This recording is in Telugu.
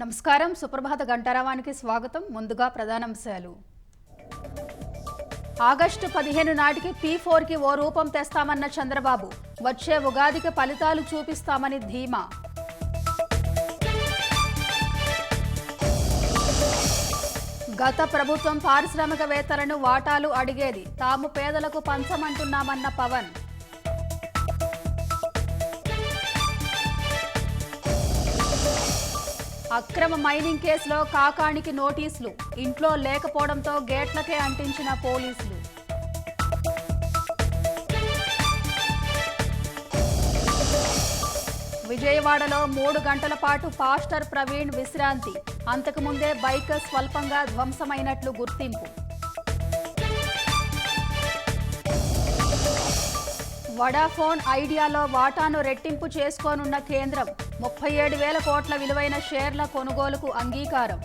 నమస్కారం. సుప్రభాత గంటారావానికి స్వాగతం. ముందుగా ప్రధానాంశాలు. ఆగస్టు 15 నాటికి P4కి ఓ రూపం తెస్తామన్న చంద్రబాబు. వచ్చే ఉగాదికి ఫలితాలు చూపిస్తామని ధీమా. గత ప్రభుత్వం పారిశ్రామికవేత్తలను వాటాలు అడిగేది, తాము పేదలకు పంచమంటున్నామన్న పవన్. అక్రమ మైనింగ్ కేసులో కాకాణికి నోటీసులు, ఇంట్లో లేకపోవడంతో గేట్లకే అంటించిన పోలీసులు. విజయవాడలో 3 గంటల పాటు పాస్టర్ ప్రవీణ్ విశ్రాంతి, అంతకుముందే బైక్ స్వల్పంగా ధ్వంసమైనట్లు గుర్తింపు. వడాఫోన్ ఐడియాలో వాటాను రెట్టింపు చేసుకోనున్న కేంద్రం, 37,000 కోట్ల విలువైన షేర్ల కొనుగోలుకు అంగీకారం.